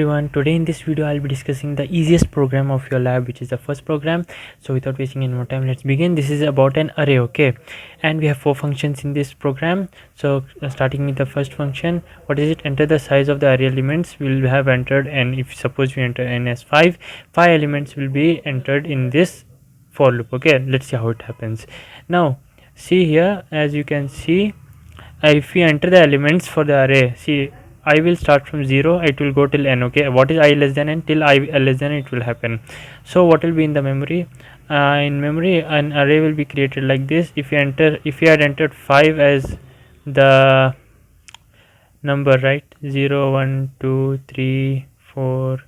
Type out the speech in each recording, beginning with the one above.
everyone, today in this video I'll be discussing the easiest program of your lab, which is the first program. So without wasting any more time, let's begin. This is about an array, okay, and we have 4 functions in this program. So starting with the first function, what is it? Enter the size of the array elements. We'll have entered, and if suppose we enter n as 5 elements will be entered in this for loop. Okay, let's see how it happens. Now see here, as you can see, if we enter the elements for the array, see, I will start from 0, it will go till n. Okay, what is I less than n? Till I less than n it will happen. So what will be in the memory? In memory, an array will be created like this. If you had entered 5 as the number, right, 0 1 2 3 4,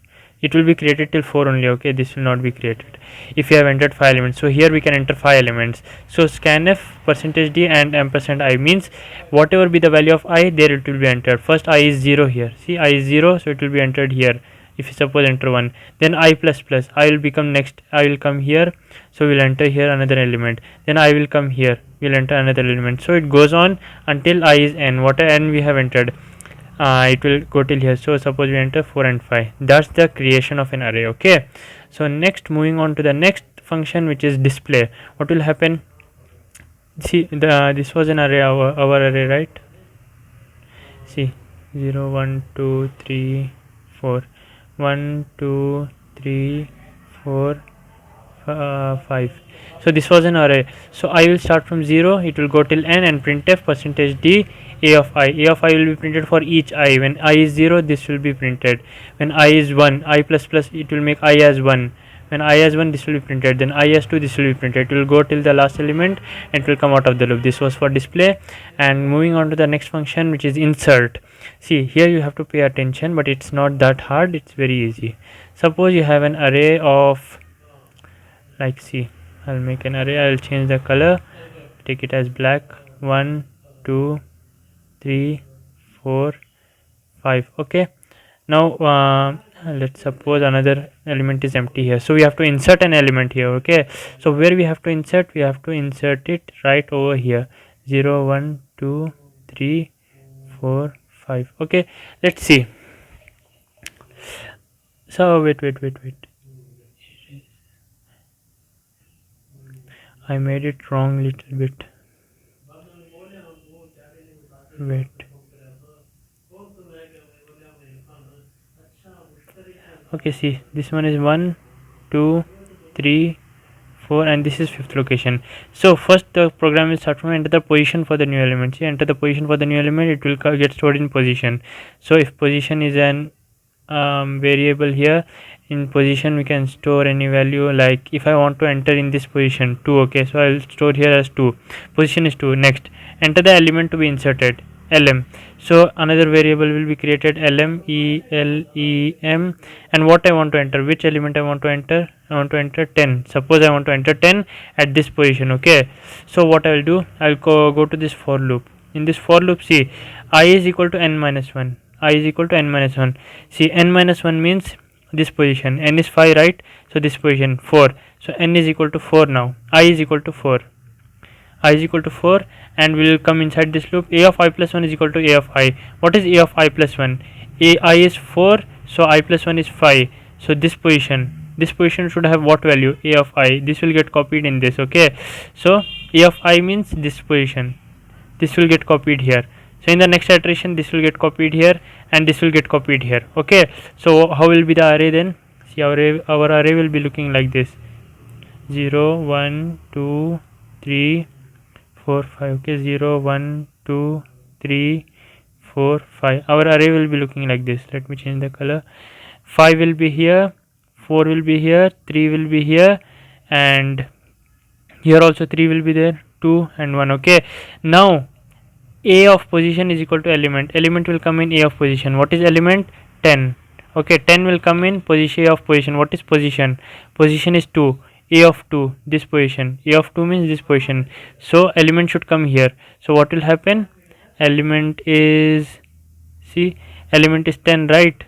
it will be created till 4 only. Okay, this will not be created if you have entered 5 elements. So here we can enter 5 elements. So scanf %d and %I means whatever be the value of I, there it will be entered. First I is 0 here, see, I is 0, so it will be entered here. If you suppose enter 1, then I plus plus, I will become next, I will come here, so we'll enter here another element, then I will come here, we'll enter another element. So it goes on until I is n, what n we have entered, it will go till here. So suppose we enter 4 and 5. That's the creation of an array. Okay, so next, moving on to the next function, which is display. What will happen? See, this was an array, our array, right? See, 0 1 2 3 4 1 2 3 4 5. So this was an array. So I will start from 0, it will go till n, and printf %d a of I will be printed for each I. When I is 0, this will be printed. When I is 1, I plus plus, it will make I as 1. When I as 1, this will be printed. Then I as 2, this will be printed. It will go till the last element and it will come out of the loop. This was for display. And moving on to the next function, which is insert. See, here you have to pay attention, but it's not that hard, it's very easy. Suppose you have an array of, like, see, I'll make an array, I'll change the color, take it as black. 1 2 3 4 5. Okay, now let's suppose another element is empty here, so we have to insert an element here. Okay, so where we have to insert, we have to insert it right over here, 0 1 2 3 4 5. Okay, let's see. So wait, I made it wrong little bit. Wait, okay, see, this one is 1 2 3 4, and this is 5th location. So first the program will start from enter the position for the new element. See, enter the position for the new element, it will get stored in position. So if position is an variable here, in position we can store any value. Like if I want to enter in this position 2, okay, so I'll store here as 2, position is 2. Next, enter the element to be inserted, lm. So another variable will be created, lm, elem, and what I want to enter, which element I want to enter. I want to enter 10. Suppose I want to enter 10 at this position. Okay, so what I will do, I'll go to this for loop. In this for loop, see, I is equal to n minus 1, I is equal to n minus 1. See, n minus 1 means this position, n is 5, right? So this position 4, so n is equal to 4. Now I is equal to 4, I is equal to 4, and we will come inside this loop. A of I plus 1 is equal to A of I. What is A of I plus 1? I is 4, so I plus 1 is 5. So this position should have what value? A of I. This will get copied in this. Okay, so A of I means this position, this will get copied here. So in the next iteration, this will get copied here, and this will get copied here. Okay, so how will be the array then? See, our array will be looking like this, 0 1 2 3 4 5. Okay, 0 1 2 3 4 5. Our array will be looking like this. Let me change the color. 5 will be here, 4 will be here, 3 will be here, and here also 3 will be there, 2 and 1. Okay, now A of position is equal to element will come in A of position. What is element? 10. Okay, 10 will come in position, A of position. What is position? Position is 2, A of 2, this position. A of 2 means this position, so element should come here. So what will happen? Element is, see, element is 10, right?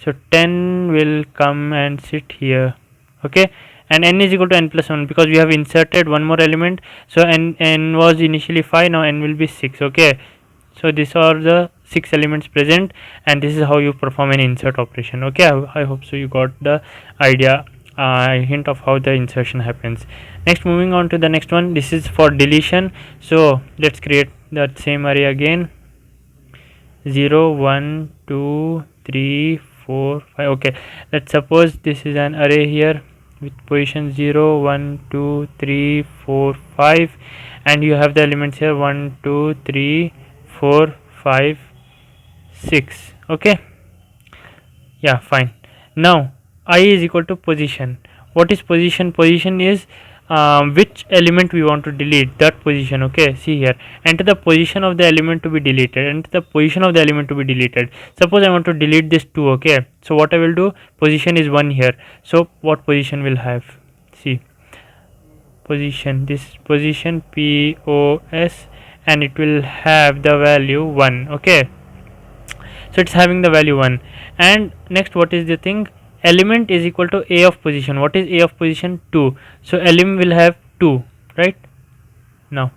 So 10 will come and sit here. Okay, and n is equal to n plus 1 because we have inserted one more element. So n was initially 5, now n will be 6. Okay, so these are the 6 elements present, and this is how you perform an insert operation. Okay, I hope so you got the idea, hint of how the insertion happens. Next, moving on to the next one, this is for deletion. So let's create that same array again. 0 1 2 3 4 5. Okay, let's suppose this is an array here with position 0 1 2 3 4 5, and you have the elements here 1 2 3 4 5 6. Okay, yeah, fine. Now I is equal to position. What is position? Position is which element we want to delete, that position. Okay, see here, enter the position of the element to be deleted, enter the position of the element to be deleted. Suppose I want to delete this 2. Okay, so what I will do, position is 1 here, so what position will have, see, position, this position POS, and it will have the value 1. Okay, so it's having the value 1. And next, what is the thing, element is equal to a of position. What is a of position? 2. So element will have 2, right? Now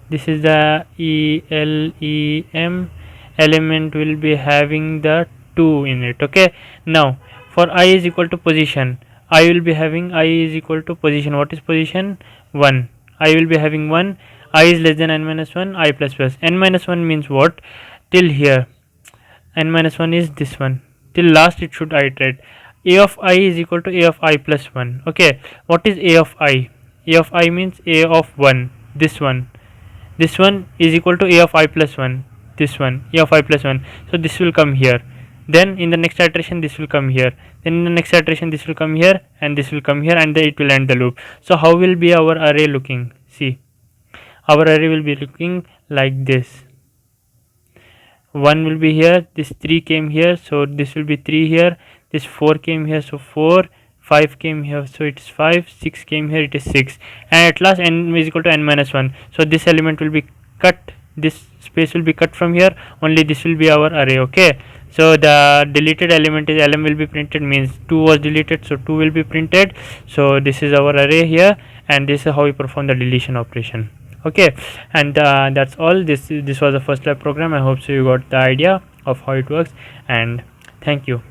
this is the ELEM, element will be having the 2 in it. Okay, now for I is equal to position, I will be having I is equal to position. What is position? 1. I will be having 1. I is less than n minus 1, I plus plus. N minus 1 means what? Till here, n minus 1 is this one, till last it should iterate. A of I is equal to a of I plus 1. Okay, what is a of I? A of I means a of 1, this one. This one is equal to a of I plus 1, this one, a of I plus 1. So this will come here, then in the next iteration this will come here, then in the next iteration this will come here, and this will come here, and then it will end the loop. So how will be our array looking? See, our array will be looking like this. 1 will be here, this 3 came here, so this will be 3 here, this 4 came here, so 4, 5 came here, so it is 5, 6 came here, it is 6, and at last n is equal to n minus 1. So this element will be cut, this space will be cut from here, only this will be our array. Okay, so the deleted element is lm will be printed, means 2 was deleted, so 2 will be printed. So this is our array here, and this is how we perform the deletion operation. Okay, and that's all. This was the first lab program. I hope so you got the idea of how it works, and thank you.